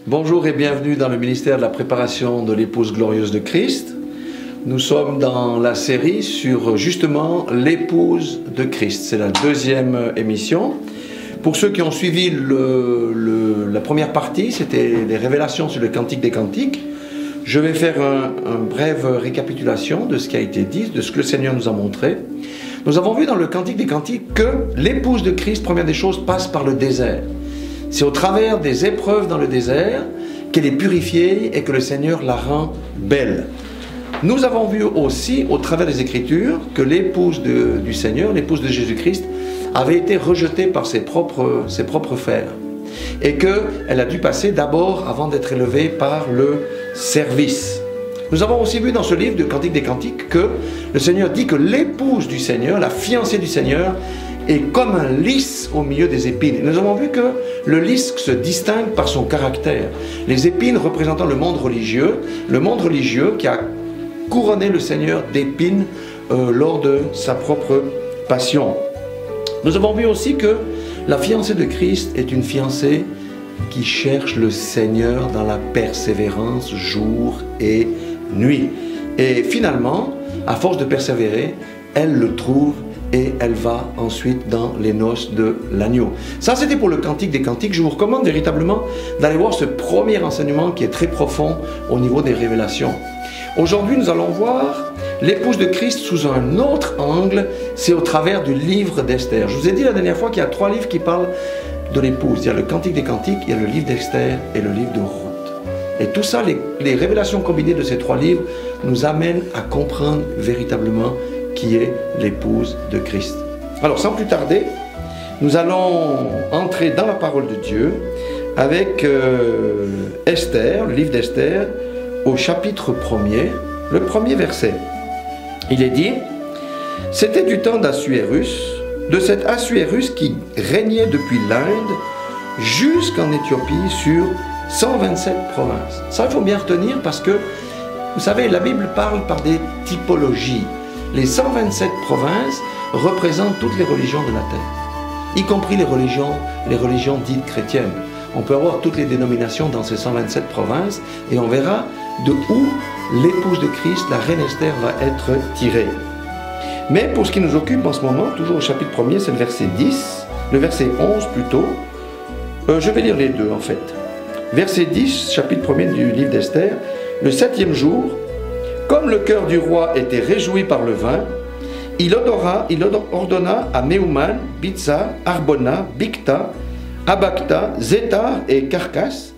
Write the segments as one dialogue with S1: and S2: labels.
S1: Bonjour et bienvenue dans le ministère de la préparation de l'épouse glorieuse de Christ. Nous sommes dans la série sur justement l'épouse de Christ. C'est la deuxième émission. Pour ceux qui ont suivi la première partie, c'était les révélations sur le Cantique des Cantiques. Je vais faire une brève récapitulation de ce qui a été dit, de ce que le Seigneur nous a montré. Nous avons vu dans le Cantique des Cantiques que l'épouse de Christ, première des choses, passe par le désert. C'est au travers des épreuves dans le désert qu'elle est purifiée et que le Seigneur la rend belle. Nous avons vu aussi, au travers des Écritures, que l'épouse du Seigneur, l'épouse de Jésus-Christ, avait été rejetée par ses propres frères. Et qu'elle a dû passer d'abord, avant d'être élevée, par le service. Nous avons aussi vu dans ce livre, de Cantique des Cantiques, que le Seigneur dit que l'épouse du Seigneur, la fiancée du Seigneur, est comme un lys au milieu des épines. Nous avons vu que le lys se distingue par son caractère. Les épines représentant le monde religieux qui a couronné le Seigneur d'épines lors de sa propre passion. Nous avons vu aussi que la fiancée de Christ est une fiancée qui cherche le Seigneur dans la persévérance jour et nuit. Et finalement, à force de persévérer, elle le trouve et elle va ensuite dans les noces de l'agneau. Ça, c'était pour le Cantique des Cantiques. Je vous recommande véritablement d'aller voir ce premier enseignement qui est très profond au niveau des révélations. Aujourd'hui, nous allons voir l'épouse de Christ sous un autre angle. C'est au travers du livre d'Esther. Je vous ai dit la dernière fois qu'il y a 3 livres qui parlent de l'épouse. Il y a le Cantique des Cantiques, il y a le livre d'Esther et le livre de Ruth. Et tout ça, les révélations combinées de ces 3 livres nous amènent à comprendre véritablement qui est l'épouse de Christ. Alors, sans plus tarder, nous allons entrer dans la parole de Dieu avec Esther, le livre d'Esther, au chapitre 1er, le premier verset. Il est dit: « C'était du temps d'Assuérus, de cet Assuérus qui régnait depuis l'Inde jusqu'en Éthiopie sur 127 provinces. » Ça, il faut bien retenir parce que, vous savez, la Bible parle par des typologies. Les 127 provinces représentent toutes les religions de la terre, y compris les religions dites chrétiennes. On peut avoir toutes les dénominations dans ces 127 provinces et on verra de où l'épouse de Christ, la reine Esther, va être tirée. Mais pour ce qui nous occupe en ce moment, toujours au chapitre 1er, c'est le verset 10, le verset 11 plutôt. Je vais lire les deux en fait. Verset 10, chapitre 1er du livre d'Esther. Le 7e jour, comme le cœur du roi était réjoui par le vin, il ordonna à Méouman, Bitsa, Arbona, Bicta, Abacta, Zétar et Carcas,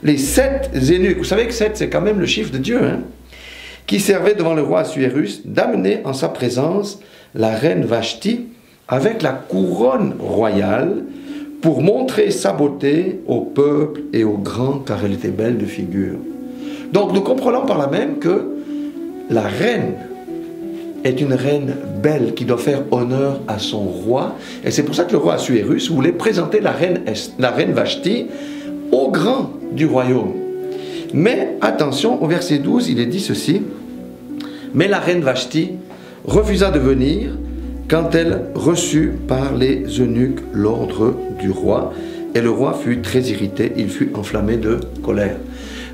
S1: les 7 eunuques, vous savez que 7 c'est quand même le chiffre de Dieu, hein, qui servaient devant le roi Assuérus, d'amener en sa présence la reine Vashti avec la couronne royale pour montrer sa beauté au peuple et aux grands, car elle était belle de figure. Donc nous comprenons par là même que la reine est une reine belle qui doit faire honneur à son roi. Et c'est pour ça que le roi Assuérus voulait présenter la reine Vashti au grand du royaume. Mais attention, au verset 12, il est dit ceci: « Mais la reine Vashti refusa de venir quand elle reçut par les eunuques l'ordre du roi. Et le roi fut très irrité, il fut enflammé de colère. »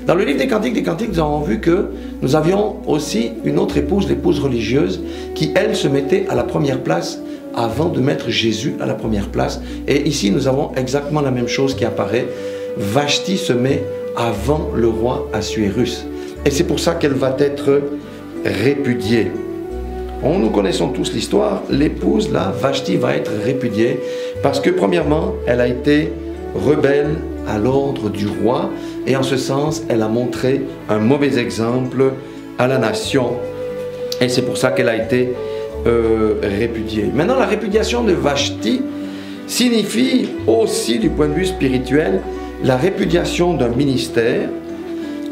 S1: Dans le livre des Cantiques, nous avons vu que nous avions aussi une autre épouse, l'épouse religieuse, qui, elle, se mettait à la première place avant de mettre Jésus à la première place. Et ici, nous avons exactement la même chose qui apparaît. Vashti se met avant le roi Assuérus. Et c'est pour ça qu'elle va être répudiée. Nous connaissons tous l'histoire. L'épouse, là, Vashti, va être répudiée parce que, premièrement, elle a été rebelle à l'ordre du roi. Et en ce sens, elle a montré un mauvais exemple à la nation. Et c'est pour ça qu'elle a été répudiée. Maintenant, la répudiation de Vashti signifie aussi, du point de vue spirituel, la répudiation d'un ministère.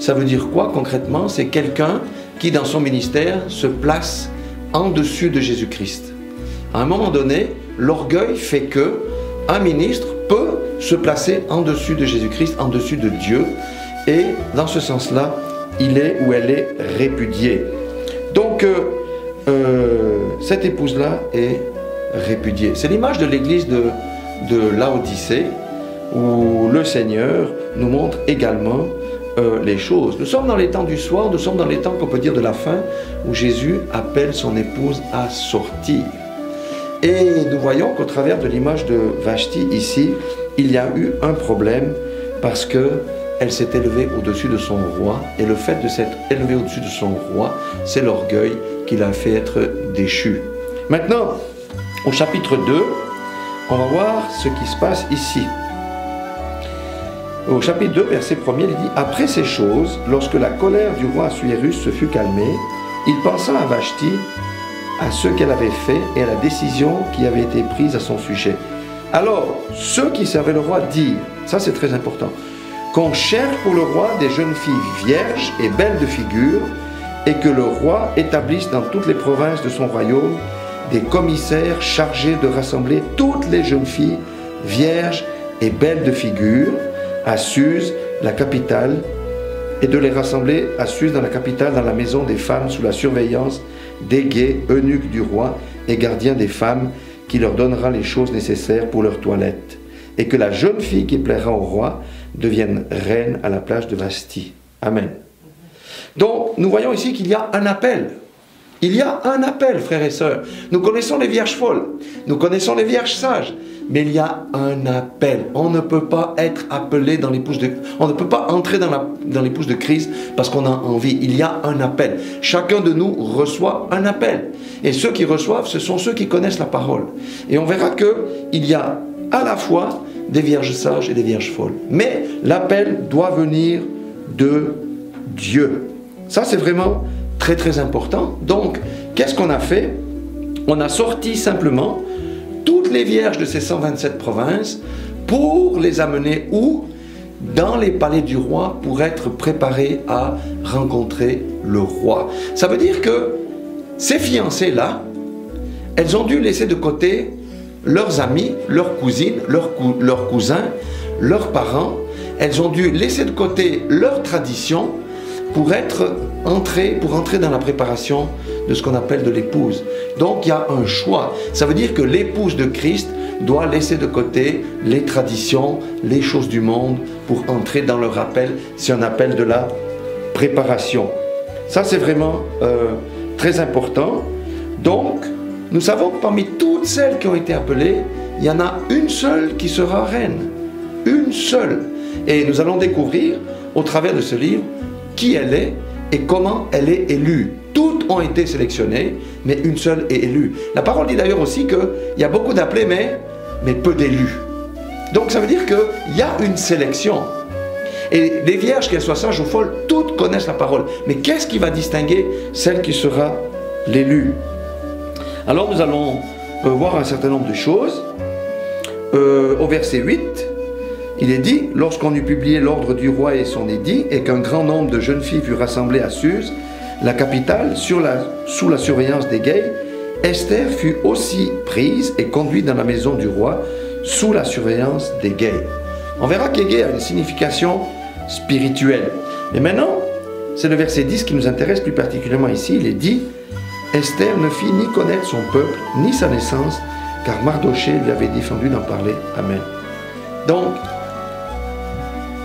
S1: Ça veut dire quoi concrètement? C'est quelqu'un qui, dans son ministère, se place en dessus de Jésus-Christ. À un moment donné, l'orgueil fait que un ministre peut se placer en dessus de Jésus-Christ, en dessus de Dieu. Et dans ce sens-là, il est ou elle est répudiée. Donc, cette épouse-là est répudiée. C'est l'image de l'église de Laodicée, où le Seigneur nous montre également les choses. Nous sommes dans les temps du soir, nous sommes dans les temps qu'on peut dire de la fin, où Jésus appelle son épouse à sortir. Et nous voyons qu'au travers de l'image de Vashti ici, il y a eu un problème parce qu'elle s'est élevée au-dessus de son roi. Et le fait de s'être élevée au-dessus de son roi, c'est l'orgueil qui l'a fait être déchu. Maintenant, au chapitre 2, on va voir ce qui se passe ici. Au chapitre 2, verset 1er, il dit « Après ces choses, lorsque la colère du roi Assuérus se fut calmée, il pensa à Vashti, à ce qu'elle avait fait et à la décision qui avait été prise à son sujet. Alors, ceux qui servaient le roi dirent, ça c'est très important, qu'on cherche pour le roi des jeunes filles vierges et belles de figure, et que le roi établisse dans toutes les provinces de son royaume des commissaires chargés de rassembler toutes les jeunes filles vierges et belles de figure à Suse, la capitale, et de les rassembler à Suse dans la capitale, dans la maison des femmes, sous la surveillance des guets, eunuques du roi et gardiens des femmes, qui leur donnera les choses nécessaires pour leur toilette, et que la jeune fille qui plaira au roi devienne reine à la place de Vashti. Amen. Donc, nous voyons ici qu'il y a un appel. Il y a un appel, frères et sœurs. Nous connaissons les vierges folles, nous connaissons les vierges sages, mais il y a un appel. On ne peut pas être appelé dans l'épouse de... On ne peut pas entrer dans l'épouse de Christ parce qu'on a envie. Il y a un appel. Chacun de nous reçoit un appel. Et ceux qui reçoivent, ce sont ceux qui connaissent la parole. Et on verra qu'il y a à la fois des vierges sages et des vierges folles. Mais l'appel doit venir de Dieu. Ça, c'est vraiment très très important. Donc, qu'est-ce qu'on a fait? On a sorti simplement toutes les vierges de ces 127 provinces pour les amener où? Dans les palais du roi, pour être préparées à rencontrer le roi. Ça veut dire que ces fiancées-là, elles ont dû laisser de côté leurs amis, leurs cousines, leurs cousins, leurs parents. Elles ont dû laisser de côté leurs traditions pour entrer dans la préparation de ce qu'on appelle de l'épouse. Donc il y a un choix. Ça veut dire que l'épouse de Christ doit laisser de côté les traditions, les choses du monde pour entrer dans leur appel. C'est un appel de la préparation. Ça c'est vraiment très important. Donc nous savons que parmi toutes celles qui ont été appelées, il y en a une seule qui sera reine. Une seule. Et nous allons découvrir au travers de ce livre qui elle est et comment elle est élue. Toutes ont été sélectionnées, mais une seule est élue. La parole dit d'ailleurs aussi qu'il y a beaucoup d'appelés, mais peu d'élus. Donc ça veut dire qu'il y a une sélection. Et les vierges, qu'elles soient sages ou folles, toutes connaissent la parole. Mais qu'est-ce qui va distinguer celle qui sera l'élu? Alors nous allons voir un certain nombre de choses. Au verset 8, il est dit, lorsqu'on eut publié l'ordre du roi et son édit, et qu'un grand nombre de jeunes filles furent rassemblées à Suse, la capitale, sous la surveillance des guets, Esther fut aussi prise et conduite dans la maison du roi, sous la surveillance des guets. On verra qu'Égée a une signification spirituelle. Mais maintenant, c'est le verset 10 qui nous intéresse plus particulièrement ici. Il est dit, Esther ne fit ni connaître son peuple, ni sa naissance, car Mardoché lui avait défendu d'en parler. Amen. Donc,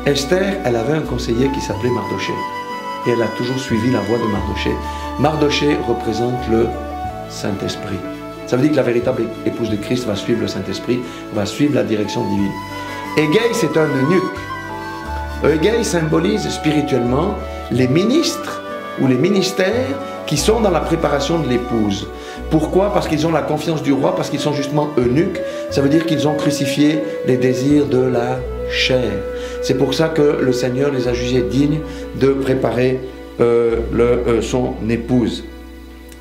S1: Esther, elle avait un conseiller qui s'appelait Mardoché. Et elle a toujours suivi la voie de Mardoché. Mardoché représente le Saint-Esprit. Ça veut dire que la véritable épouse de Christ va suivre le Saint-Esprit, va suivre la direction divine. Égée, c'est un eunuque. Égée symbolise spirituellement les ministres ou les ministères qui sont dans la préparation de l'épouse. Pourquoi? Parce qu'ils ont la confiance du roi, parce qu'ils sont justement eunuques. Ça veut dire qu'ils ont crucifié les désirs de la chair. C'est pour ça que le Seigneur les a jugés dignes de préparer son épouse.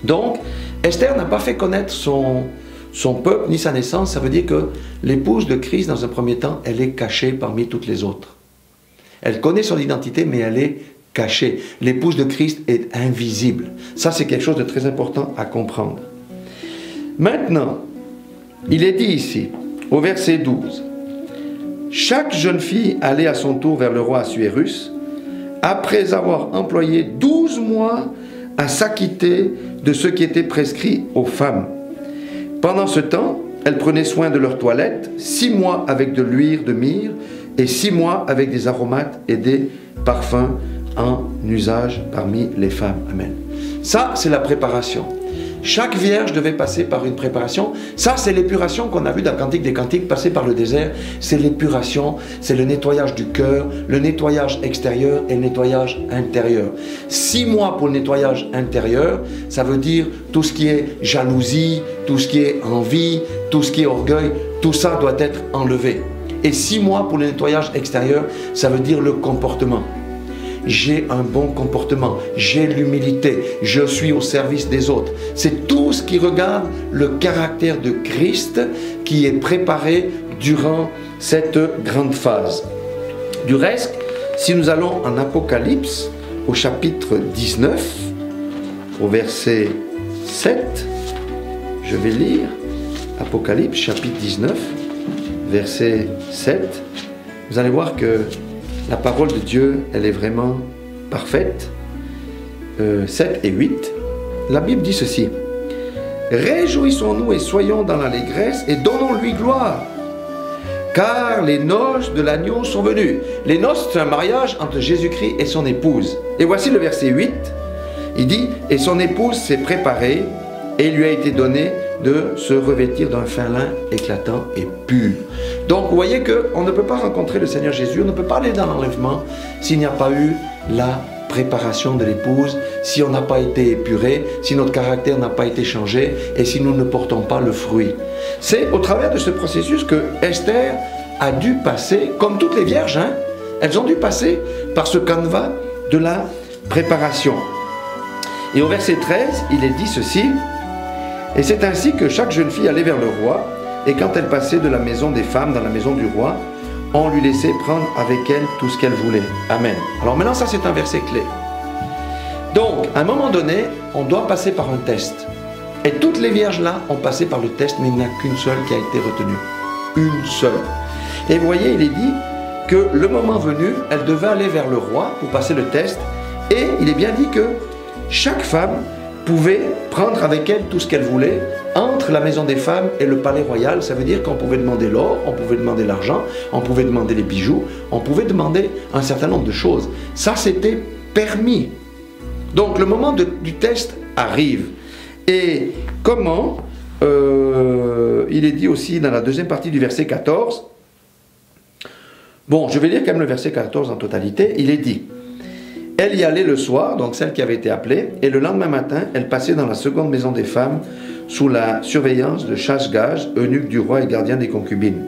S1: Donc, Esther n'a pas fait connaître son peuple ni sa naissance. Ça veut dire que l'épouse de Christ, dans un premier temps, elle est cachée parmi toutes les autres. Elle connaît son identité, mais elle est cachée. L'épouse de Christ est invisible. Ça, c'est quelque chose de très important à comprendre. Maintenant, il est dit ici, au verset 12, « Chaque jeune fille allait à son tour vers le roi Assuérus, après avoir employé 12 mois à s'acquitter de ce qui était prescrit aux femmes. Pendant ce temps, elle prenait soin de leur toilette, 6 mois avec de l'huile de myrrhe et 6 mois avec des aromates et des parfums en usage parmi les femmes. Amen. Ça, c'est la préparation. Chaque vierge devait passer par une préparation. Ça, c'est l'épuration qu'on a vu dans le Cantique des Cantiques, passer par le désert. C'est l'épuration, c'est le nettoyage du cœur, le nettoyage extérieur et le nettoyage intérieur. 6 mois pour le nettoyage intérieur, ça veut dire tout ce qui est jalousie, tout ce qui est envie, tout ce qui est orgueil, tout ça doit être enlevé. Et 6 mois pour le nettoyage extérieur, ça veut dire le comportement. J'ai un bon comportement, j'ai l'humilité, je suis au service des autres. C'est tout ce qui regarde le caractère de Christ qui est préparé durant cette grande phase. Du reste, si nous allons en Apocalypse, au chapitre 19, au verset 7, je vais lire Apocalypse, chapitre 19, verset 7. Vous allez voir que la parole de Dieu, elle est vraiment parfaite. 7 et 8, la Bible dit ceci. Réjouissons-nous et soyons dans l'allégresse et donnons-lui gloire. Car les noces de l'agneau sont venues. Les noces, c'est un mariage entre Jésus-Christ et son épouse. Et voici le verset 8. Il dit, et son épouse s'est préparée et il lui a été donné de se revêtir d'un fin lin éclatant et pur. Donc vous voyez qu'on ne peut pas rencontrer le Seigneur Jésus, on ne peut pas aller dans l'enlèvement s'il n'y a pas eu la préparation de l'épouse, si on n'a pas été épuré, si notre caractère n'a pas été changé et si nous ne portons pas le fruit. C'est au travers de ce processus que Esther a dû passer, comme toutes les vierges, elles ont dû passer par ce canevas de la préparation. Et au verset 13, il est dit ceci. Et c'est ainsi que chaque jeune fille allait vers le roi, et quand elle passait de la maison des femmes dans la maison du roi, on lui laissait prendre avec elle tout ce qu'elle voulait. Amen. Alors maintenant, ça c'est un verset clé. Donc, à un moment donné, on doit passer par un test. Et toutes les vierges là ont passé par le test, mais il n'y en a qu'une seule qui a été retenue. Une seule. Et vous voyez, il est dit que le moment venu, elle devait aller vers le roi pour passer le test, et il est bien dit que chaque femme pouvait prendre avec elle tout ce qu'elle voulait entre la maison des femmes et le palais royal. Ça veut dire qu'on pouvait demander l'or, on pouvait demander l'argent, on pouvait demander les bijoux, on pouvait demander un certain nombre de choses. Ça, c'était permis. Donc, le moment du test arrive. Et comment il est dit aussi dans la deuxième partie du verset 14. Bon, je vais lire quand même le verset 14 en totalité. Il est dit: elle y allait le soir, donc celle qui avait été appelée, et le lendemain matin, elle passait dans la seconde maison des femmes sous la surveillance de Chash-Gage, eunuque du roi et gardien des concubines.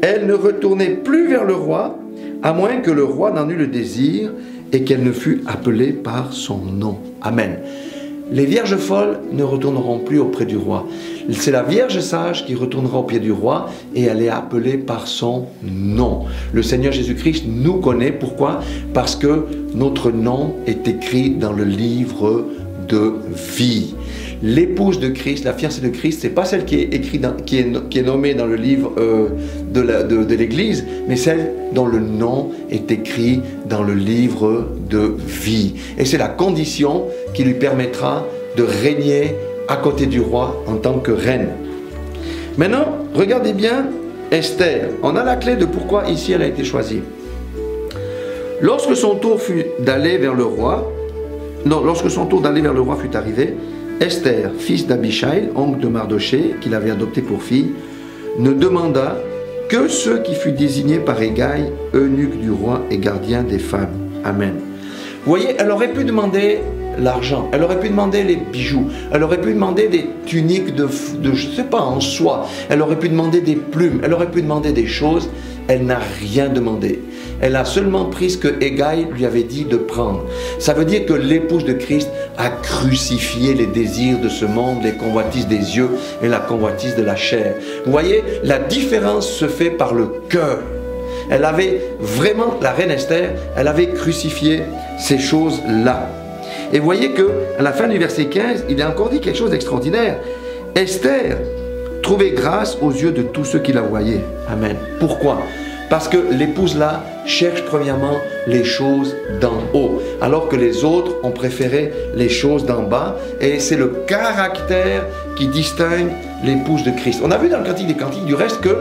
S1: Elle ne retournait plus vers le roi, à moins que le roi n'en eût le désir et qu'elle ne fût appelée par son nom. Amen. Les vierges folles ne retourneront plus auprès du roi. C'est la vierge sage qui retournera au pied du roi et elle est appelée par son nom. Le Seigneur Jésus-Christ nous connaît. Pourquoi? Parce que notre nom est écrit dans le livre de vie. L'épouse de Christ, la fiancée de Christ, c'est pas celle qui est écrite, qui est nommée dans le livre de l'Église, mais celle dont le nom est écrit dans le livre de vie. Et c'est la condition qui lui permettra de régner à côté du roi en tant que reine. Maintenant, regardez bien Esther. On a la clé de pourquoi ici elle a été choisie. Lorsque son tour fut d'aller vers le roi, lorsque son tour d'aller vers le roi fut arrivé, Esther, fils d'Abichaï, oncle de Mardoché, qu'il avait adopté pour fille, ne demanda que ceux qui furent désignés par Hégaï, eunuque du roi et gardien des femmes. Amen. Vous voyez, elle aurait pu demander l'argent, elle aurait pu demander les bijoux, elle aurait pu demander des tuniques de je ne sais pas, en soie, elle aurait pu demander des plumes, elle aurait pu demander des choses. Elle n'a rien demandé. Elle a seulement pris ce que Hégaï lui avait dit de prendre. Ça veut dire que l'épouse de Christ a crucifié les désirs de ce monde, les convoitises des yeux et la convoitise de la chair. Vous voyez, la différence se fait par le cœur. Elle avait vraiment, la reine Esther, elle avait crucifié ces choses-là. Et vous voyez qu'à la fin du verset 15, il est encore dit quelque chose d'extraordinaire. Esther trouvait grâce aux yeux de tous ceux qui la voyaient. Amen. Pourquoi? Parce que l'épouse-là cherche premièrement les choses d'en haut, alors que les autres ont préféré les choses d'en bas. Et c'est le caractère qui distingue l'épouse de Christ. On a vu dans le Cantique des Cantiques du reste que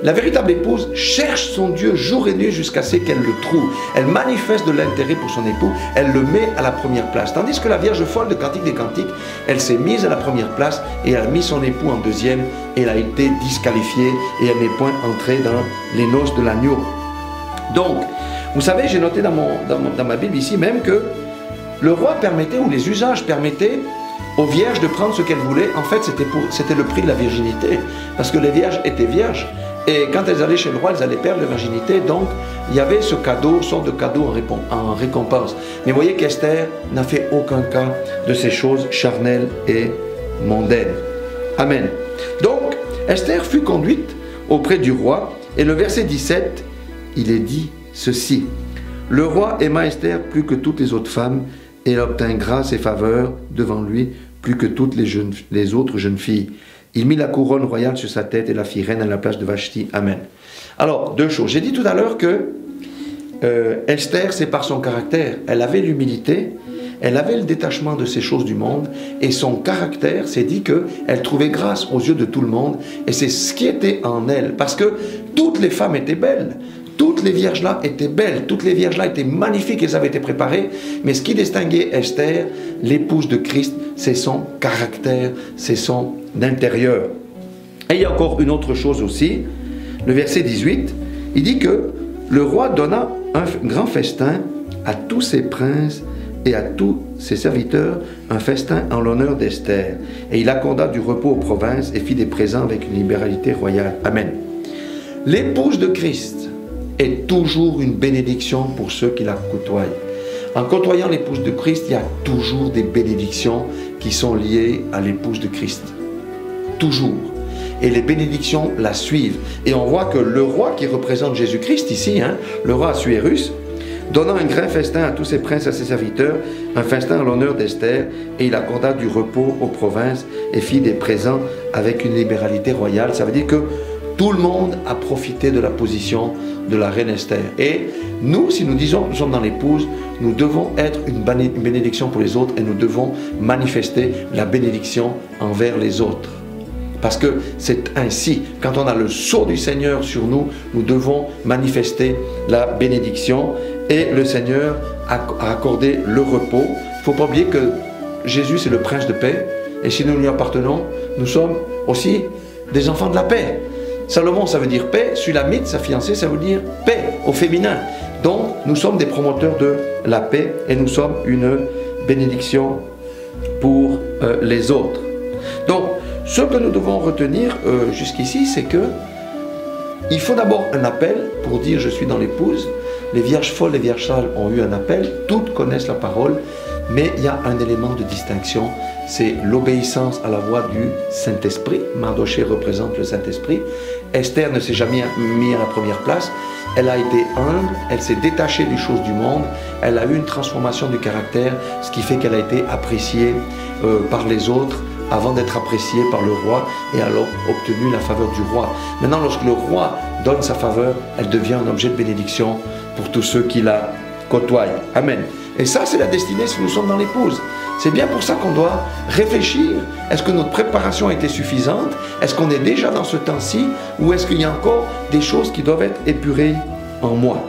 S1: la véritable épouse cherche son Dieu jour et nuit jusqu'à ce qu'elle le trouve. Elle manifeste de l'intérêt pour son époux, elle le met à la première place. Tandis que la Vierge folle de Cantique des Cantiques, elle s'est mise à la première place et elle a mis son époux en deuxième et elle a été disqualifiée et elle n'est point entrée dans les noces de l'agneau. Donc, vous savez, j'ai noté dans ma Bible ici même que le roi permettait, ou les usages permettaient aux vierges de prendre ce qu'elles voulaient. En fait, c'était le prix de la virginité, parce que les vierges étaient vierges, et quand elles allaient chez le roi, elles allaient perdre leur virginité, donc il y avait ce cadeau, sorte de cadeau en récompense. Mais vous voyez qu'Esther n'a fait aucun cas de ces choses charnelles et mondaines. Amen. Donc, Esther fut conduite auprès du roi, et le verset 17, il est dit ceci. Le roi aima Esther plus que toutes les autres femmes, et elle obtint grâce et faveur devant lui plus que toutes les autres jeunes filles. Il mit la couronne royale sur sa tête et la fit reine à la place de Vashti. Amen. Alors, deux choses. J'ai dit tout à l'heure que Esther, c'est par son caractère. Elle avait l'humilité, elle avait le détachement de ces choses du monde, et son caractère s'est dit qu'elle trouvait grâce aux yeux de tout le monde, et c'est ce qui était en elle. Parce que toutes les femmes étaient belles. Toutes les vierges là étaient belles, toutes les vierges là étaient magnifiques, elles avaient été préparées. Mais ce qui distinguait Esther, l'épouse de Christ, c'est son caractère, c'est son intérieur. Et il y a encore une autre chose aussi, le verset 18, il dit que le roi donna un grand festin à tous ses princes et à tous ses serviteurs, un festin en l'honneur d'Esther. Et il accorda du repos aux provinces et fit des présents avec une libéralité royale. Amen. L'épouse de Christ est toujours une bénédiction pour ceux qui la côtoient. En côtoyant l'épouse de Christ, il y a toujours des bénédictions qui sont liées à l'épouse de Christ. Toujours. Et les bénédictions la suivent. Et on voit que le roi qui représente Jésus-Christ ici, le roi Assuérus, donnant un grand festin à tous ses princes et à ses serviteurs, un festin en l'honneur d'Esther, et il accorda du repos aux provinces et fit des présents avec une libéralité royale. Ça veut dire que tout le monde a profité de la position de la reine Esther. Et nous, si nous disons que nous sommes dans l'épouse, nous devons être une bénédiction pour les autres et nous devons manifester la bénédiction envers les autres. Parce que c'est ainsi, quand on a le sceau du Seigneur sur nous, nous devons manifester la bénédiction et le Seigneur a accordé le repos. Il ne faut pas oublier que Jésus c'est le prince de paix et si nous lui appartenons, nous sommes aussi des enfants de la paix. Salomon, ça veut dire paix. Sulamite, sa fiancée, ça veut dire paix au féminin. Donc, nous sommes des promoteurs de la paix et nous sommes une bénédiction pour les autres. Donc, ce que nous devons retenir jusqu'ici, c'est que il faut d'abord un appel pour dire je suis dans l'épouse. Les vierges folles, les vierges sales ont eu un appel. Toutes connaissent la parole, mais il y a un élément de distinction. C'est l'obéissance à la voix du Saint-Esprit. Mardoché représente le Saint-Esprit. Esther ne s'est jamais mise à la première place. Elle a été humble, elle s'est détachée des choses du monde. Elle a eu une transformation du caractère, ce qui fait qu'elle a été appréciée par les autres avant d'être appréciée par le roi et alors obtenu la faveur du roi. Maintenant, lorsque le roi donne sa faveur, elle devient un objet de bénédiction pour tous ceux qui la côtoient. Amen. Et ça, c'est la destinée si nous sommes dans l'épouse. C'est bien pour ça qu'on doit réfléchir. Est-ce que notre préparation a été suffisante? Est-ce qu'on est déjà dans ce temps-ci? Ou est-ce qu'il y a encore des choses qui doivent être épurées en moi?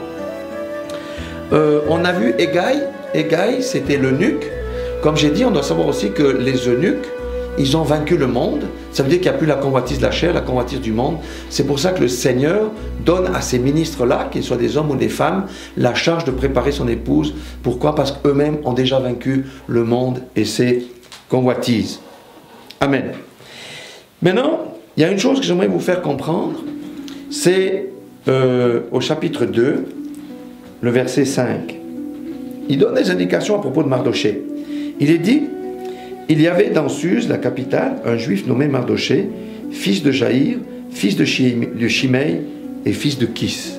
S1: On a vu Hégai. Hégai, c'était l'eunuque. Comme j'ai dit, on doit savoir aussi que les eunuques, ils ont vaincu le monde. Ça veut dire qu'il n'y a plus la convoitise de la chair, la convoitise du monde. C'est pour ça que le Seigneur donne à ces ministres-là, qu'ils soient des hommes ou des femmes, la charge de préparer son épouse. Pourquoi? Parce qu'eux-mêmes ont déjà vaincu le monde et ses convoitises. Amen. Maintenant, il y a une chose que j'aimerais vous faire comprendre. C'est au chapitre 2, le verset 5. Il donne des indications à propos de Mardoché. Il est dit: il y avait dans Suse, la capitale, un juif nommé Mardoché, fils de Jaïr, fils de Shimei et fils de Kis.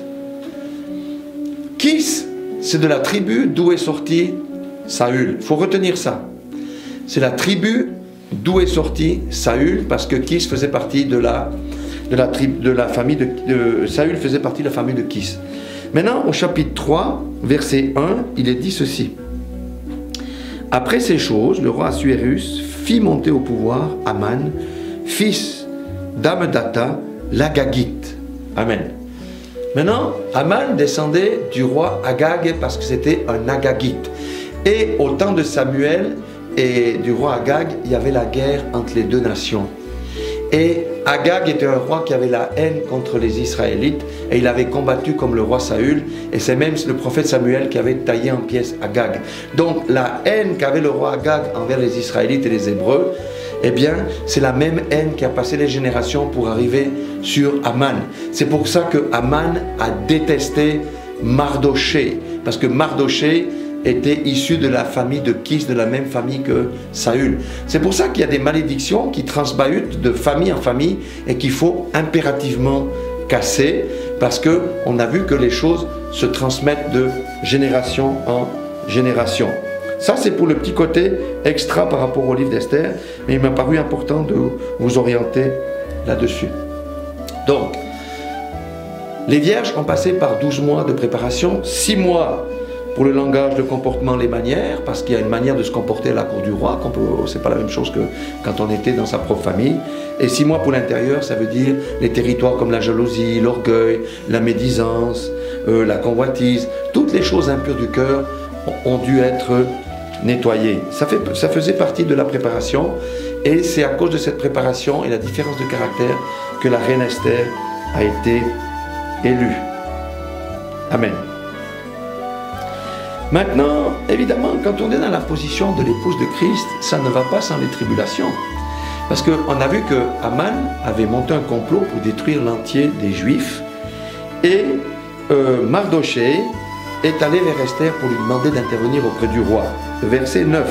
S1: Kis, c'est de la tribu d'où est sorti Saül. Il faut retenir ça. C'est la tribu d'où est sorti Saül, parce que Kis faisait partie de la famille de Saül faisait partie de la famille de Kis. Maintenant, au chapitre 3, verset 1, il est dit ceci. Après ces choses, le roi Assuérus fit monter au pouvoir Aman, fils d'Amedata, l'Agagite. Amen. Maintenant, Aman descendait du roi Agag parce que c'était un Agagite. Et au temps de Samuel et du roi Agag, il y avait la guerre entre les deux nations. Et Agag était un roi qui avait la haine contre les Israélites et il avait combattu comme le roi Saül, et c'est même le prophète Samuel qui avait taillé en pièces Agag. Donc la haine qu'avait le roi Agag envers les Israélites et les Hébreux, eh bien c'est la même haine qui a passé les générations pour arriver sur Aman. C'est pour ça que Aman a détesté Mardoché, parce que Mardoché était issu de la famille de Kis, de la même famille que Saül. C'est pour ça qu'il y a des malédictions qui transbahutent de famille en famille et qu'il faut impérativement casser, parce qu'on a vu que les choses se transmettent de génération en génération. Ça, c'est pour le petit côté extra par rapport au livre d'Esther, mais il m'a paru important de vous orienter là-dessus. Donc, les vierges ont passé par 12 mois de préparation, 6 mois pour le langage, le comportement, les manières, parce qu'il y a une manière de se comporter à la cour du roi, c'est pas la même chose que quand on était dans sa propre famille. Et 6 mois pour l'intérieur, ça veut dire les territoires comme la jalousie, l'orgueil, la médisance, la convoitise, toutes les choses impures du cœur ont dû être nettoyées. Ça faisait partie de la préparation, et c'est à cause de cette préparation et la différence de caractère que la reine Esther a été élue. Amen. Maintenant, évidemment, quand on est dans la position de l'épouse de Christ, ça ne va pas sans les tribulations. Parce qu'on a vu que Aman avait monté un complot pour détruire l'entier des Juifs. Et Mardoché est allé vers Esther pour lui demander d'intervenir auprès du roi. Verset 9.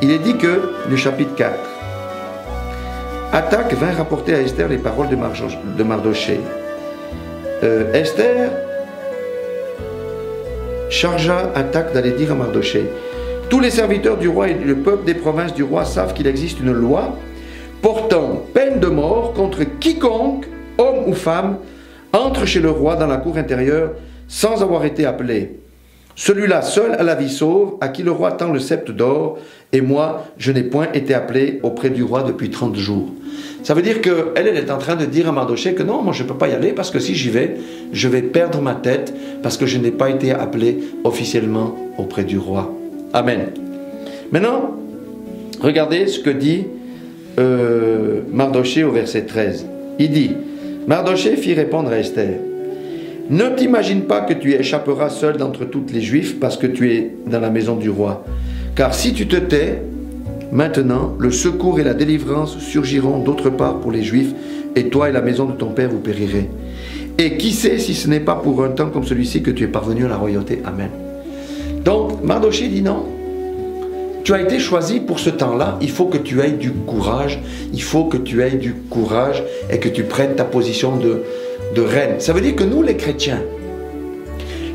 S1: Il est dit que, le chapitre 4, Attaque vint rapporter à Esther les paroles de Mardoché. Esther chargea Attaque d'aller dire à Mardoché: tous les serviteurs du roi et le peuple des provinces du roi savent qu'il existe une loi portant peine de mort contre quiconque, homme ou femme, entre chez le roi dans la cour intérieure sans avoir été appelé. Celui-là seul a la vie sauve, à qui le roi tend le sceptre d'or, et moi, je n'ai point été appelé auprès du roi depuis 30 jours. Ça veut dire qu'elle est en train de dire à Mardoché que non, moi je ne peux pas y aller parce que si j'y vais, je vais perdre ma tête parce que je n'ai pas été appelé officiellement auprès du roi. Amen. Maintenant, regardez ce que dit Mardoché au verset 13. Il dit, Mardoché fit répondre à Esther: ne t'imagine pas que tu échapperas seul d'entre toutes les Juifs parce que tu es dans la maison du roi. Car si tu te tais, maintenant, le secours et la délivrance surgiront d'autre part pour les Juifs, et toi et la maison de ton père vous périrez. Et qui sait si ce n'est pas pour un temps comme celui-ci que tu es parvenu à la royauté. Amen. Donc, Mardoché dit non. Tu as été choisi pour ce temps-là, il faut que tu aies du courage, il faut que tu aies du courage et que tu prennes ta position de reine. Ça veut dire que nous, les chrétiens,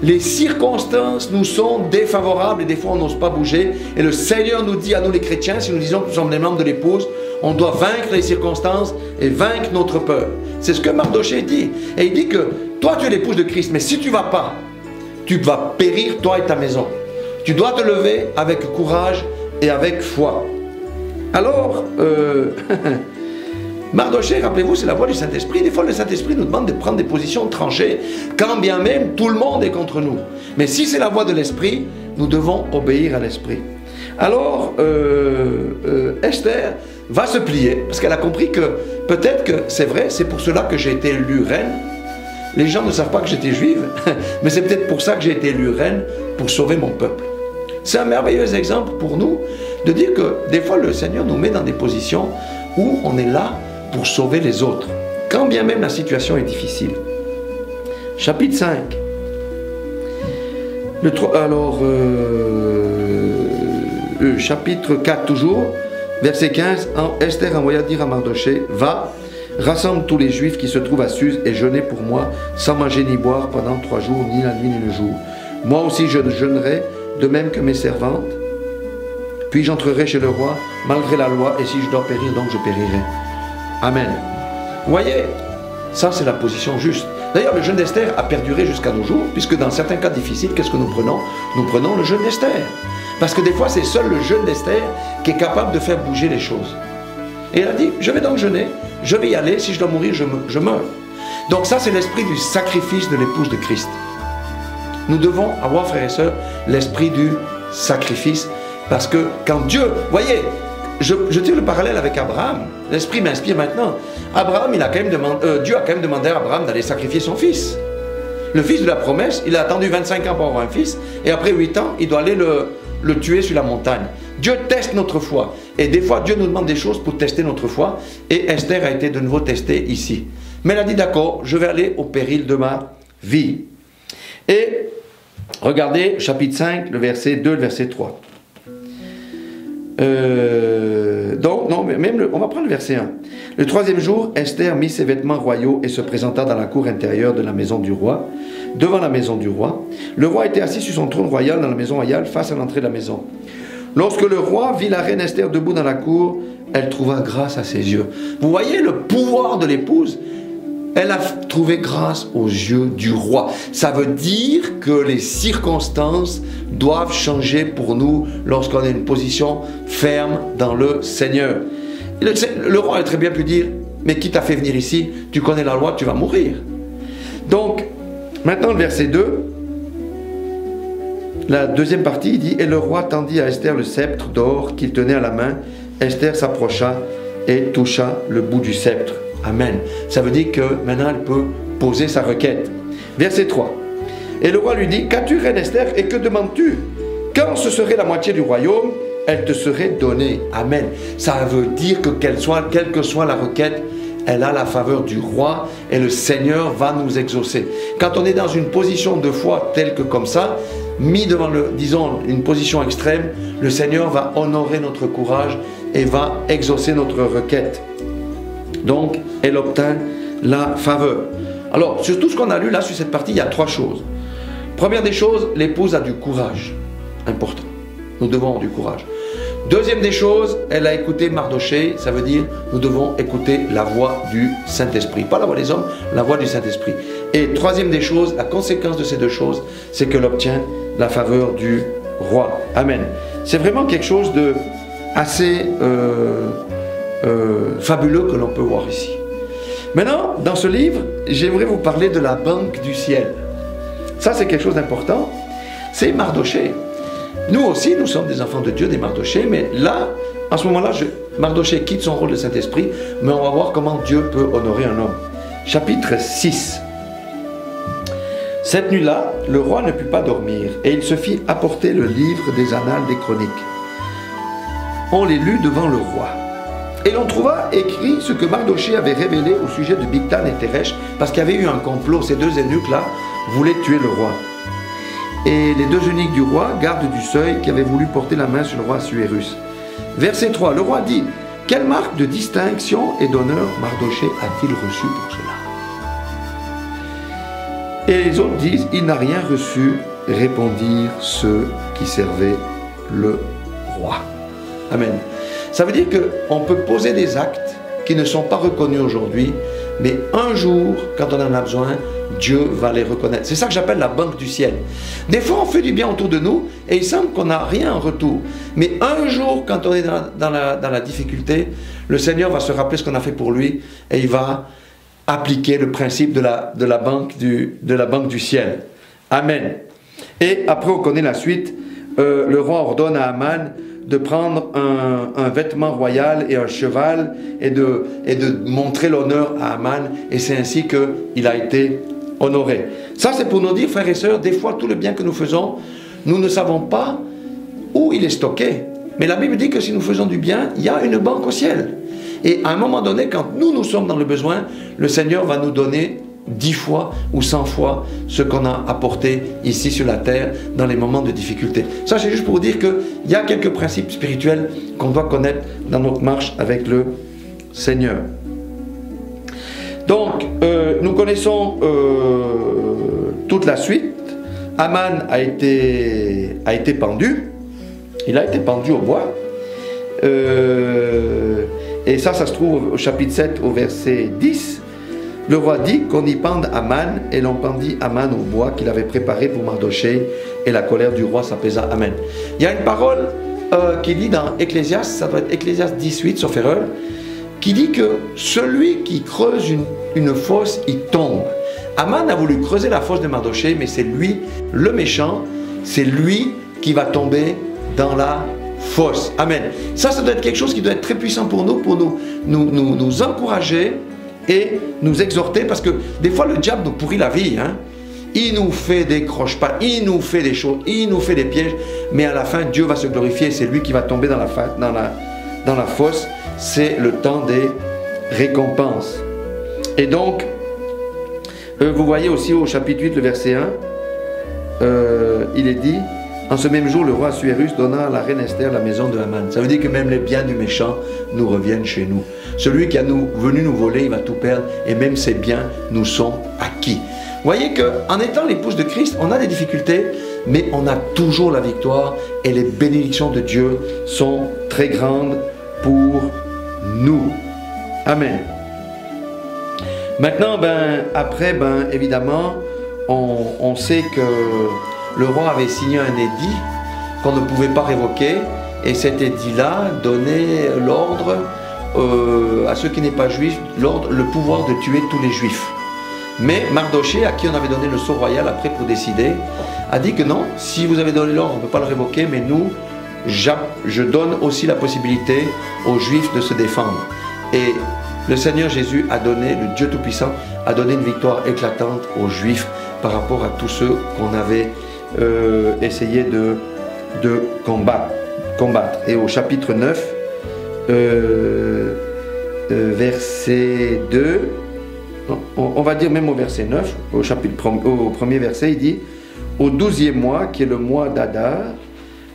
S1: les circonstances nous sont défavorables et des fois on n'ose pas bouger. Et le Seigneur nous dit à nous les chrétiens, si nous disons que nous sommes les membres de l'épouse, on doit vaincre les circonstances et vaincre notre peur. C'est ce que Mardoché dit. Et il dit que toi tu es l'épouse de Christ, mais si tu ne vas pas, tu vas périr toi et ta maison. Tu dois te lever avec courage et avec foi. Alors, Mardoché, rappelez-vous, c'est la voix du Saint-Esprit. Des fois, le Saint-Esprit nous demande de prendre des positions tranchées, quand bien même tout le monde est contre nous. Mais si c'est la voix de l'Esprit, nous devons obéir à l'Esprit. Alors, Esther va se plier, parce qu'elle a compris que peut-être que c'est vrai, c'est pour cela que j'ai été élue reine. Les gens ne savent pas que j'étais juive, mais c'est peut-être pour ça que j'ai été élue reine, pour sauver mon peuple. C'est un merveilleux exemple pour nous, de dire que des fois le Seigneur nous met dans des positions où on est là pour sauver les autres, quand bien même la situation est difficile. Chapitre 5. Chapitre 4 toujours, verset 15, Esther envoya dire à Mardoché: va, rassemble tous les Juifs qui se trouvent à Suse et jeûnez pour moi, sans manger ni boire pendant 3 jours, ni la nuit ni le jour. Moi aussi je jeûnerai, de même que mes servantes. Puis j'entrerai chez le roi, malgré la loi, et si je dois périr, donc je périrai. Amen. Vous voyez, ça c'est la position juste. D'ailleurs, le jeûne d'Esther a perduré jusqu'à nos jours, puisque dans certains cas difficiles, qu'est-ce que nous prenons? Nous prenons le jeûne d'Esther. Parce que des fois, c'est seul le jeûne d'Esther qui est capable de faire bouger les choses. Et elle a dit, je vais donc jeûner, je vais y aller, si je dois mourir, je meurs. Donc ça, c'est l'esprit du sacrifice de l'épouse de Christ. Nous devons avoir, frères et sœurs, l'esprit du sacrifice. Parce que quand Dieu, voyez, je tire le parallèle avec Abraham. L'esprit m'inspire maintenant. Abraham, Dieu a quand même demandé à Abraham d'aller sacrifier son fils. Le fils de la promesse, il a attendu 25 ans pour avoir un fils. Et après 8 ans, il doit aller le tuer sur la montagne. Dieu teste notre foi. Et des fois, Dieu nous demande des choses pour tester notre foi. Et Esther a été de nouveau testée ici. Mais elle a dit, d'accord, je vais aller au péril de ma vie. Et regardez, chapitre 5, le verset 2, le verset 3. On va prendre le verset 1. Le troisième jour, Esther mit ses vêtements royaux et se présenta dans la cour intérieure de la maison du roi, devant la maison du roi. Le roi était assis sur son trône royal dans la maison royale, face à l'entrée de la maison. Lorsque le roi vit la reine Esther debout dans la cour, elle trouva grâce à ses yeux. Vous voyez le pouvoir de l'épouse? Elle a trouvé grâce aux yeux du roi. Ça veut dire que les circonstances doivent changer pour nous lorsqu'on a une position ferme dans le Seigneur. Le roi a très bien pu dire, mais qui t'a fait venir ici? Tu connais la loi, tu vas mourir. Donc, maintenant le verset 2, la deuxième partie, il dit, et le roi tendit à Esther le sceptre d'or qu'il tenait à la main. Esther s'approcha et toucha le bout du sceptre. Amen. Ça veut dire que maintenant elle peut poser sa requête. Verset 3. Et le roi lui dit, qu'as-tu, reine Esther, et que demandes-tu? Quand ce serait la moitié du royaume, elle te serait donnée. Amen. Ça veut dire que quelle que soit la requête, elle a la faveur du roi et le Seigneur va nous exaucer. Quand on est dans une position de foi telle que comme ça, mis devant une position extrême, le Seigneur va honorer notre courage et va exaucer notre requête. Donc, elle obtint la faveur. Alors, sur tout ce qu'on a lu là, sur cette partie, il y a 3 choses. Première des choses, l'épouse a du courage. Important. Nous devons avoir du courage. Deuxième des choses, elle a écouté Mardochée. Ça veut dire, nous devons écouter la voix du Saint-Esprit. Pas la voix des hommes, la voix du Saint-Esprit. Et troisième des choses, la conséquence de ces 2 choses, c'est qu'elle obtient la faveur du roi. Amen. C'est vraiment quelque chose de assez... fabuleux que l'on peut voir ici. Maintenant, dans ce livre, j'aimerais vous parler de la banque du ciel. Ça, c'est quelque chose d'important. C'est Mardochée. Nous aussi, nous sommes des enfants de Dieu, des Mardochées, mais là, en ce moment-là, Mardochée quitte son rôle de Saint-Esprit, mais on va voir comment Dieu peut honorer un homme. Chapitre 6. Cette nuit-là, le roi ne put pas dormir, et il se fit apporter le livre des annales des chroniques. On les lut devant le roi. Et l'on trouva écrit ce que Mardochée avait révélé au sujet de Bigtan et Teresh, parce qu'il y avait eu un complot. Ces 2 eunuques-là voulaient tuer le roi. Et les 2 eunuques du roi, gardes du seuil, qui avaient voulu porter la main sur le roi Assuérus. Verset 3, le roi dit, quelle marque de distinction et d'honneur Mardochée a-t-il reçu pour cela? Et les autres disent, il n'a rien reçu, répondirent ceux qui servaient le roi. Amen. Ça veut dire qu'on peut poser des actes qui ne sont pas reconnus aujourd'hui, mais un jour, quand on en a besoin, Dieu va les reconnaître. C'est ça que j'appelle la banque du ciel. Des fois, on fait du bien autour de nous et il semble qu'on n'a rien en retour. Mais un jour, quand on est dans la difficulté, le Seigneur va se rappeler ce qu'on a fait pour lui et il va appliquer le principe de la banque du ciel. Amen. Et après, on connaît la suite. Le roi ordonne à Aman de prendre un vêtement royal et un cheval et de montrer l'honneur à Aman, et c'est ainsi qu'il a été honoré. Ça, c'est pour nous dire, frères et sœurs, des fois tout le bien que nous faisons, nous ne savons pas où il est stocké, mais la Bible dit que si nous faisons du bien, il y a une banque au ciel, et à un moment donné, quand nous sommes dans le besoin, le Seigneur va nous donner 10 fois ou 100 fois ce qu'on a apporté ici sur la terre dans les moments de difficulté. Ça, c'est juste pour vous dire qu'il y a quelques principes spirituels qu'on doit connaître dans notre marche avec le Seigneur. Donc, nous connaissons toute la suite. Aman a été pendu. Il a été pendu au bois. Et ça se trouve au chapitre 7 au verset 10. Le roi dit qu'on y pende Aman, et l'on pendit Aman au bois qu'il avait préparé pour Mardochée, et la colère du roi s'apaisa. Amen. Il y a une parole qui dit dans Ecclésiaste, ça doit être Ecclésiaste 18, sauf erreur, qui dit que celui qui creuse une fosse, il tombe. Aman a voulu creuser la fosse de Mardochée, mais c'est lui, le méchant, c'est lui qui va tomber dans la fosse. Amen. Ça doit être quelque chose qui doit être très puissant pour nous encourager et nous exhorter, parce que des fois le diable nous pourrit la vie, hein. Il nous fait des croche-pattes, il nous fait des choses, il nous fait des pièges, mais à la fin Dieu va se glorifier, c'est lui qui va tomber dans la fosse. C'est le temps des récompenses. Et donc, vous voyez aussi au chapitre 8, le verset 1, il est dit, en ce même jour, le roi Assuérus donna à la reine Esther la maison de Haman. Ça veut dire que même les biens du méchant nous reviennent chez nous. Celui qui est venu nous voler, il va tout perdre, et même ses biens nous sont acquis. Vous voyez qu'en étant l'épouse de Christ, on a des difficultés, mais on a toujours la victoire, et les bénédictions de Dieu sont très grandes pour nous. Amen. Maintenant, après, évidemment, on sait que le roi avait signé un édit qu'on ne pouvait pas révoquer, et cet édit-là donnait l'ordre à ceux qui n'est pas juifs, le pouvoir de tuer tous les juifs. Mais Mardochée, à qui on avait donné le sceau royal après pour décider, a dit que non, si vous avez donné l'ordre, on ne peut pas le révoquer, mais nous, je donne aussi la possibilité aux Juifs de se défendre. Et le Seigneur Jésus a donné, le Dieu Tout-Puissant, a donné une victoire éclatante aux Juifs par rapport à tous ceux qu'on avait essayé de combattre. Et au chapitre 9, verset 2, on va dire même au verset 9, au premier verset, il dit « Au 12e mois, qui est le mois d'Adar,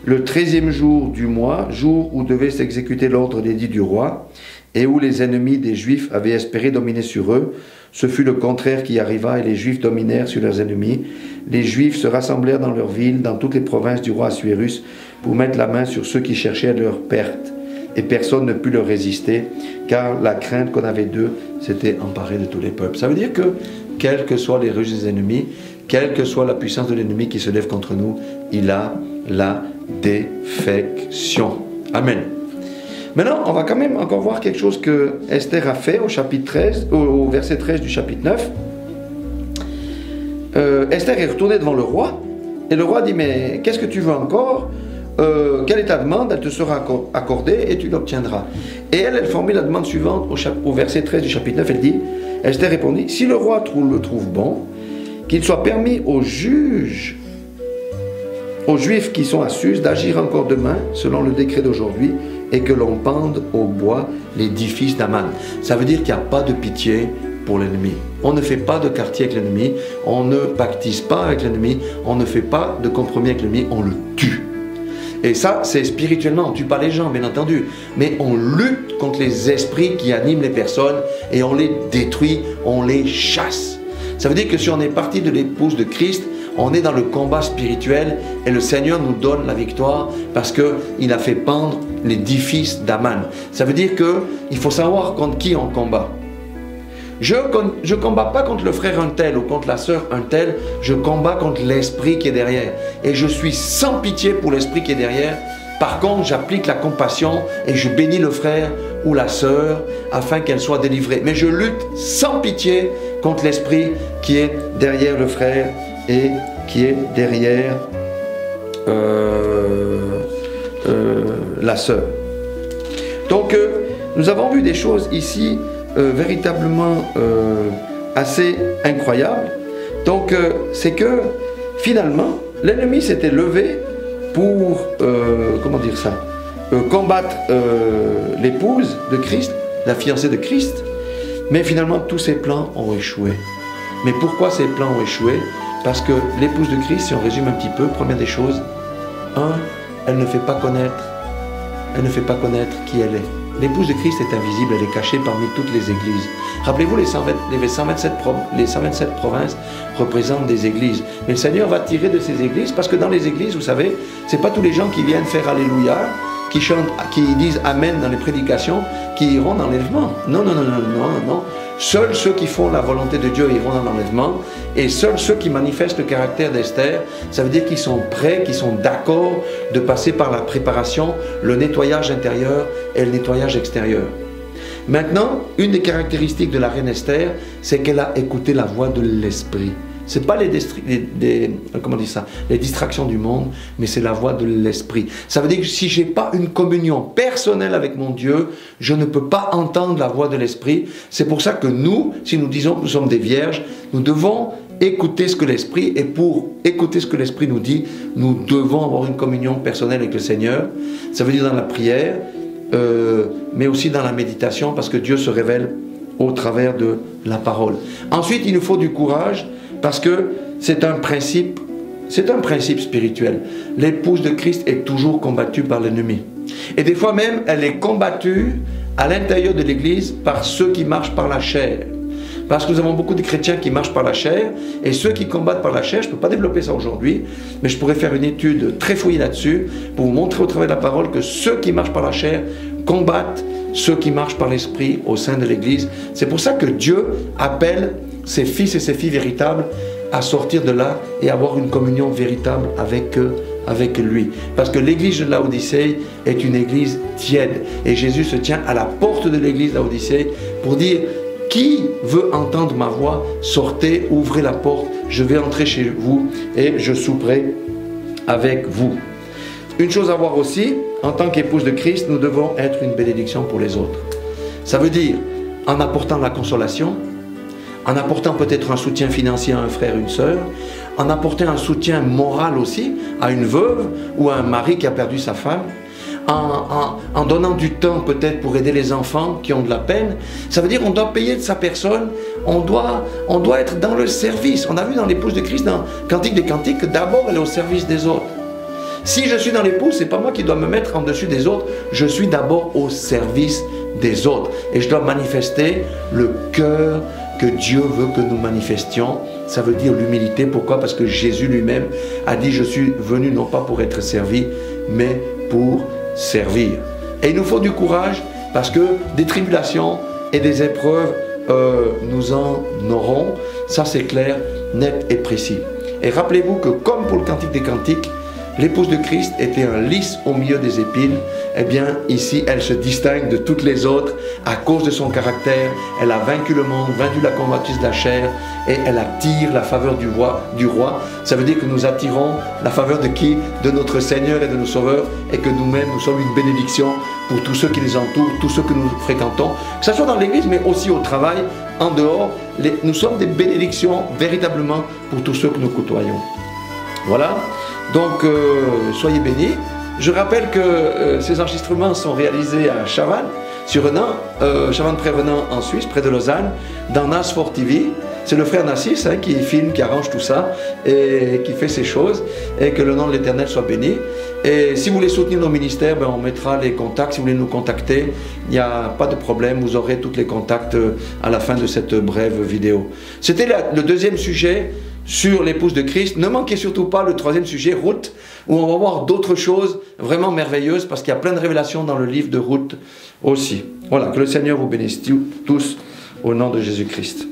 S1: le 13e jour du mois, jour où devait s'exécuter l'ordre d'édit du roi, et où les ennemis des Juifs avaient espéré dominer sur eux, ce fut le contraire qui arriva, et les Juifs dominèrent sur leurs ennemis. Les Juifs se rassemblèrent dans leurs villes, dans toutes les provinces du roi Assuérus, pour mettre la main sur ceux qui cherchaient leur perte. Et personne ne put leur résister, car la crainte qu'on avait d'eux s'était emparée de tous les peuples. » Ça veut dire que, quelles que soient les ruses des ennemis, quelle que soit la puissance de l'ennemi qui se lève contre nous, il a la défection. Amen. Maintenant, on va quand même encore voir quelque chose que Esther a fait au chapitre 13, au verset 13 du chapitre 9. Esther est retournée devant le roi, et le roi dit « Mais qu'est-ce que tu veux encore ? Quelle est ta demande? Elle te sera accordée et tu l'obtiendras. » Et elle formule la demande suivante au verset 13 du chapitre 9. Elle dit, Esther répondit, « Si le roi le trouve bon, qu'il soit permis aux juges, aux Juifs qui sont à Suse, d'agir encore demain selon le décret d'aujourd'hui, et que l'on pende au bois l'édifice d'Aman. » Ça veut dire qu'il n'y a pas de pitié pour l'ennemi. On ne fait pas de quartier avec l'ennemi, on ne pactise pas avec l'ennemi, on ne fait pas de compromis avec l'ennemi, on le tue. Et ça, c'est spirituellement, on ne tue pas les gens, bien entendu, mais on lutte contre les esprits qui animent les personnes et on les détruit, on les chasse. Ça veut dire que si on est parti de l'épouse de Christ, on est dans le combat spirituel et le Seigneur nous donne la victoire parce qu'il a fait pendre l'édifice d'Aman. Ça veut dire qu'il faut savoir contre qui on combat. Je ne combats pas contre le frère un tel ou contre la sœur un tel, je combats contre l'esprit qui est derrière. Et je suis sans pitié pour l'esprit qui est derrière. Par contre, j'applique la compassion et je bénis le frère ou la sœur afin qu'elle soit délivrée. Mais je lutte sans pitié contre l'esprit qui est derrière le frère et qui est derrière la sœur. Donc, nous avons vu des choses ici véritablement assez incroyables. Donc, c'est que finalement, l'ennemi s'était levé pour, comment dire ça, combattre l'épouse de Christ, la fiancée de Christ, mais finalement tous ses plans ont échoué. Mais pourquoi ces plans ont échoué? Parce que l'épouse de Christ, si on résume un petit peu, première des choses, elle ne fait pas connaître qui elle est. L'épouse de Christ est invisible, elle est cachée parmi toutes les églises. Rappelez-vous, les 127 provinces représentent des églises. Mais le Seigneur va tirer de ces églises, parce que dans les églises, vous savez, ce n'est pas tous les gens qui viennent faire Alléluia, qui chantent, qui disent Amen dans les prédications, qui iront dans l'enlèvement. Non, non, non, non, non, non. Seuls ceux qui font la volonté de Dieu iront dans l'enlèvement, et seuls ceux qui manifestent le caractère d'Esther, ça veut dire qu'ils sont prêts, qu'ils sont d'accord de passer par la préparation, le nettoyage intérieur et le nettoyage extérieur. Maintenant, une des caractéristiques de la reine Esther, c'est qu'elle a écouté la voix de l'Esprit. Ce n'est pas les distractions du monde, mais c'est la voix de l'Esprit. Ça veut dire que si je n'ai pas une communion personnelle avec mon Dieu, je ne peux pas entendre la voix de l'Esprit. C'est pour ça que nous, si nous disons que nous sommes des vierges, nous devons écouter ce que l'Esprit, et pour écouter ce que l'Esprit nous dit, nous devons avoir une communion personnelle avec le Seigneur. Ça veut dire dans la prière, mais aussi dans la méditation, parce que Dieu se révèle au travers de la parole. Ensuite, il nous faut du courage, parce que c'est un principe spirituel. L'épouse de Christ est toujours combattue par l'ennemi. Et des fois même, elle est combattue à l'intérieur de l'Église par ceux qui marchent par la chair. Parce que nous avons beaucoup de chrétiens qui marchent par la chair, et ceux qui combattent par la chair, je ne peux pas développer ça aujourd'hui, mais je pourrais faire une étude très fouillée là-dessus, pour vous montrer au travers de la parole que ceux qui marchent par la chair combattent ceux qui marchent par l'Esprit au sein de l'Église. C'est pour ça que Dieu appelle ses fils et ses filles véritables à sortir de là et avoir une communion véritable avec lui. Parce que l'église de Laodicée est une église tiède. Et Jésus se tient à la porte de l'église de Laodicée pour dire: qui veut entendre ma voix, sortez, ouvrez la porte, je vais entrer chez vous et je souperai avec vous. Une chose à voir aussi, en tant qu'épouse de Christ, nous devons être une bénédiction pour les autres. Ça veut dire, en apportant la consolation, en apportant peut-être un soutien financier à un frère, une sœur, en apportant un soutien moral aussi à une veuve ou à un mari qui a perdu sa femme, en donnant du temps peut-être pour aider les enfants qui ont de la peine. Ça veut dire qu'on doit payer de sa personne, on doit être dans le service. On a vu dans l'épouse de Christ, dans Cantique des Cantiques, que d'abord elle est au service des autres. Si je suis dans l'épouse, ce n'est pas moi qui dois me mettre en dessus des autres, je suis d'abord au service des autres. Et je dois manifester le cœur que Dieu veut que nous manifestions. Ça veut dire l'humilité. Pourquoi? Parce que Jésus lui-même a dit: je suis venu non pas pour être servi, mais pour servir. Et il nous faut du courage, parce que des tribulations et des épreuves, nous en aurons. Ça c'est clair, net et précis. Et rappelez-vous que comme pour le Cantique des Cantiques, l'épouse de Christ était un lys au milieu des épines. Eh bien, ici, elle se distingue de toutes les autres à cause de son caractère. Elle a vaincu le monde, vaincu la convoitise de la chair, et elle attire la faveur du roi. Ça veut dire que nous attirons la faveur de qui? De notre Seigneur et de nos sauveurs, et que nous-mêmes, nous sommes une bénédiction pour tous ceux qui nous entourent, tous ceux que nous fréquentons, que ce soit dans l'église, mais aussi au travail, en dehors. Nous sommes des bénédictions véritablement pour tous ceux que nous côtoyons. Voilà. Donc, soyez bénis. Je rappelle que ces enregistrements sont réalisés à Chavannes, sur Renan, Chavannes-près-Renan en Suisse, près de Lausanne, dans NAS4 TV. C'est le frère Nassis qui filme, qui arrange tout ça et qui fait ces choses. Et que le nom de l'Éternel soit béni. Et si vous voulez soutenir nos ministères, on mettra les contacts. Si vous voulez nous contacter, il n'y a pas de problème. Vous aurez tous les contacts à la fin de cette brève vidéo. C'était le deuxième sujet sur l'épouse de Christ. Ne manquez surtout pas le troisième sujet, Ruth, où on va voir d'autres choses vraiment merveilleuses, parce qu'il y a plein de révélations dans le livre de Ruth aussi. Voilà, que le Seigneur vous bénisse tous au nom de Jésus-Christ.